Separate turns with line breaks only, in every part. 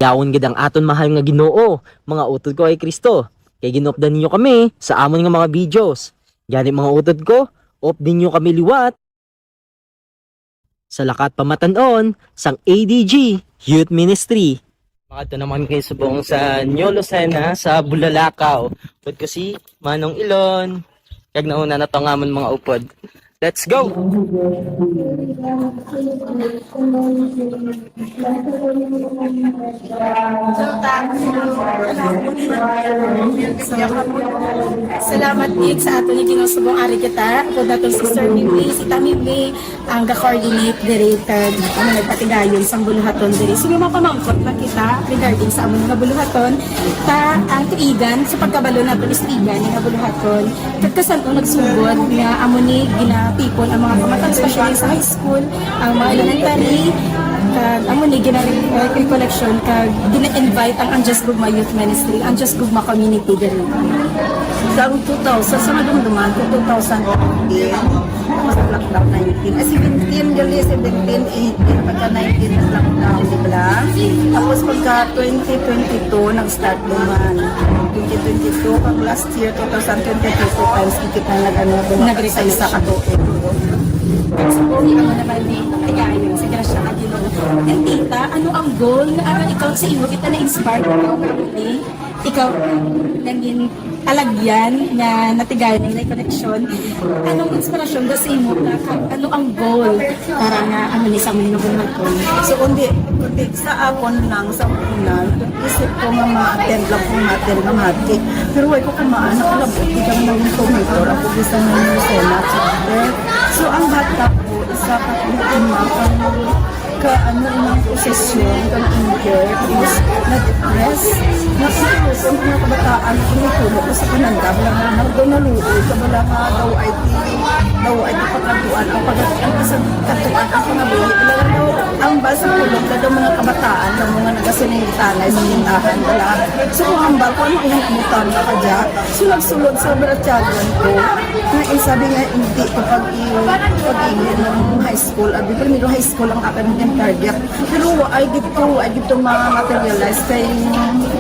Yawon gid ang aton mahal nga Ginoo, mga utod ko kay Kristo. Kay ginopdan ninyo kami sa amon nga mga videos. Gani mga utod ko, op ninyo kami liwat sa lakat pamatanon sang ADG Youth Ministry. Makadto naman kayo subong sa New Lucena sa Bulalakaw. Upod ko si Manong Ilon. Kag nauna na to nga amon mga upod. Let's go!
Salamat din sa ato ni ginusubong ari kita. Ako datong Sister Mimi, si Tamimi, ang ga-coordinate director na kami nagpatigayon sa buluhaton diri. So may mapamangkot na kita regarding sa among mga buluhaton. Ta ang tuigan sa pagkabalo nato is tuigan nga buluhaton. Kagkasanto nagsugod nga amo ni ginapipon ang mga kamatan, especially sa high school, ang mga elementary, kag amo ni recollection kag gina-invite ang Anjas Gugma Youth Ministry, Anjas Gugma Community diri.
Sa 2000, sa madumduman ko 2018, tapos lockdown 19. 17, gali 17, 18, pagka 19 na lockdown, di ba? Tapos pagka 2022, nag-start naman. 2022, pag last year, 2022, times ikit na nag-resign sa katuin.
Supporting ako naman ni Tagayon sa Grasya ka Ginoo. And tita, ano ang goal na aral ikaw sa imo? Kita na-inspire ikaw ni ikaw naging alagyan na natigayon ng connection. Anong inspirasyon ba sa imo ka? Ano ang goal para nga ano ni sa mga bunagton?
So, kundi sa akon lang, sa unan, isip ko nga ma-attend lang kung ma-attend na mati. Pero wala ko kumaan, nakalabot, di kami naging tumitor, ako bisa na yung senat. So, ang bata ko, isa ka ano ng posesyon, kang injured, is na-depress, nakasusun ko ng kabataan, tinutulog ko sa kananda, wala nga daw naluoy, kabala nga daw ay pagkatuan, ang isang katuan, ang panabuhi, wala nga daw, ang basa tulog na daw mga kabataan, ng mga nagasinilitanay sa tindahan, wala. So kung hambal ko, ano ang imutan na ka dyan? So nagsulod sa bratyagan ko, na sabi nga, hindi ko pag-ingin ng high school, primero high school ang academic cardiac. Pero ay dito ma-materialize kay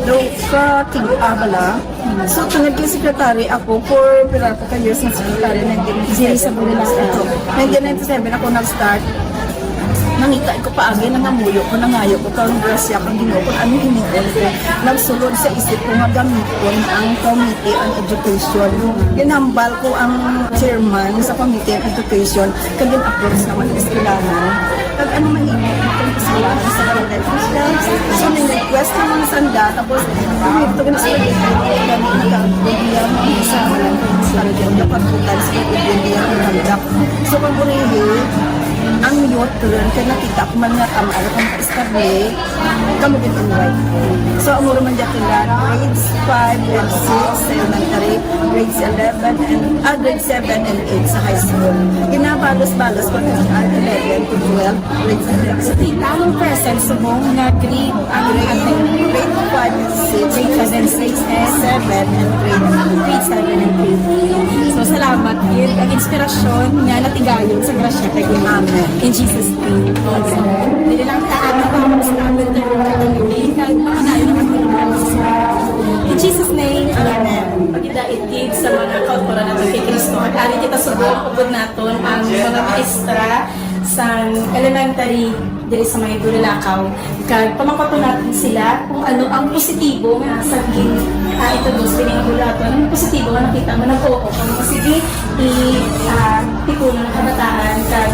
daw ka tig-abala. So, naging secretary ako for pila ka years na secretary ng 1997 ako nag-start. Nangita ko paagi, nangamuyo ko, nangayo ko, kang grasya kang Ginoo kung ano hinihin ko. Nagsulod sa isip ko nga gamiton ang Committee on Education. Ginambal ko ang chairman sa Committee on Education, kagin approach naman iskilanan. Kag ano mahimot itong iskilanan sa Barangay Christians. So, nag-request naman sanda, tapos ito ka na sa pagkakita, nagkakagbiya mo sa malang sa Regenda, pagkutan sa pagkakagbiya ng handak. So, kung ang youth rin, kaya nakita ko man nga kamara kang establish, kami din invite ko. So, amuro man dyan kila grades 5, grades 6, elementary, grades 11, and grades 7 and 8 sa high school. Ginabalos-balos ko ng 11 to 12, grades 11.
So, tita, anong presence mo nga grade ang
Grade 5 and 6, grade 6 and 7, and
grade 7 and grade 8. So, salamat yun. Ang inspirasyon nga natigayon sa Grasya kay Ginoo.
Amen.
In Jesus' name. So, hindi lang taan na pa sa amin na mga nayo naman in Jesus' name. Amen. Pagidaitig sa mga kauturan natin kay Kristo. At ari kita subong ubod naton ang mga maestra sa elementary diri sa may Bulalakaw. Kag pamangkot natin sila kung ano ang positibo nga sa gin ito dos pining bulaton. Ang positibo nga nakita mo nag-oo kung sige tipunan ng kabataan kag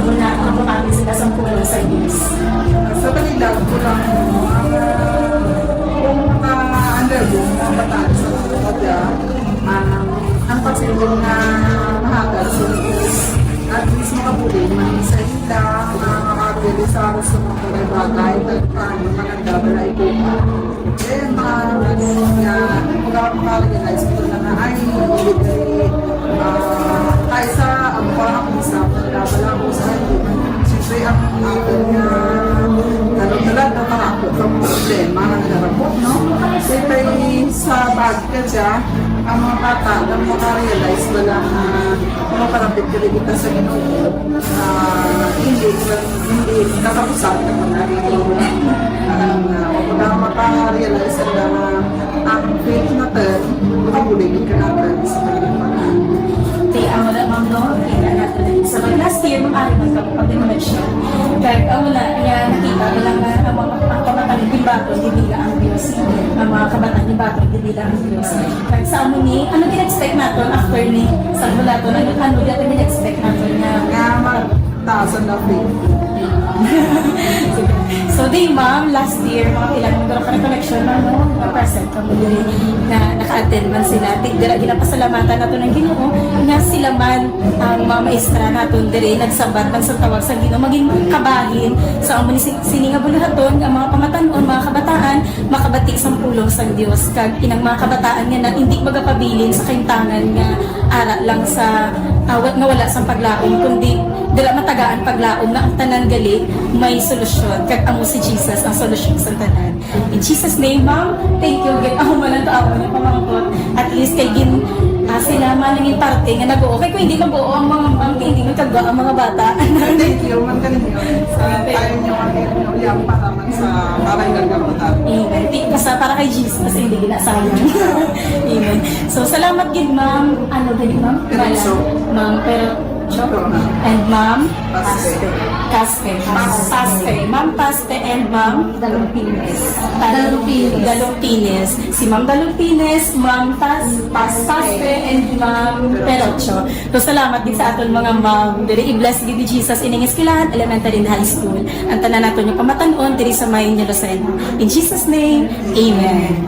muna ang kami sila sa puno sa Diyos.
Sa kanila ko lang kung mga-under yung mga bataan sa mga ang pagsilong na mahagal sa Diyos at least makabuli man sa ila makakabili sa sa mga bagay at paano mananda wala ito then mag-realize ko na ay tayo sa ang parang isa wala ko sa akin siyempre ang akin talong-talad na mga ako sa problema na narapot no siyempre sa bagay siya ang mga bata na makarealize na lang na makarapit kita sa Ginoo hindi nakapusap na mga na maka-realize na ang faith natin, makabuligid ka natin sa kalimutan.
Kaya ang wala mang no, kaya natin. Sa last year, maaari magkapag-connection. Kaya ang wala, kaya nakita lang na ang kabataan ni Bato, hindi ang Diyos. Ang mga kabataan ni Bato, hindi ang Diyos. Kaya sa amin ni, ano din-expect natin after ni San Bulato? Ano din-expect natin na
Nga magtaasan na faith.
So, di ma'am, last year, mga ilang mga ka connection na present kami na naka-attend man sila. Dira ginapasalamatan nato ng Ginoo nga sila man ang mga maestra naton diri nagsabat man sa tawag sa Ginoo maging kabahin sa among sininga buluhaton ang mga pamatanon, mga kabataan makabatik sa pulong sa Dios kag inang mga kabataan nga na hindi magapabilin sa kaintangan nga ara lang sa nga wala sa paglaom kundi dila matagaan paglaom na ang tanan gali may solusyon kag amo si Jesus ang solusyon sa tanan. In Jesus name, ma'am, thank you gid ako man ang tao ng pamangkot at least kay gin sila man nanging parte nga nag-oo kay kung hindi mag-oo ang mga hindi magkagwa ang mga bata.
Thank you, man kanino. Sa tayo niyo ang yung para man sa parang gagawin.
Amen. Basta para kay Jesus kasi hindi ginasayang. Amen. So salamat gid ma'am. Ano gid ma'am?
Perenzo.
Ma'am and ma'am
Paspe.
Paspe. Ma'am Paspe and ma'am
Dalumpines.
Dalumpines. Si Ma'am Dalumpines, Ma'am Paspe and Ma'am Perocho. So salamat din sa aton mga ma'am. Diri i-bless gid ni Jesus ining eskwelahan, elementary and high school. Ang tanan naton yung pamatanon diri sa Mayon Lucena. In Jesus name, amen.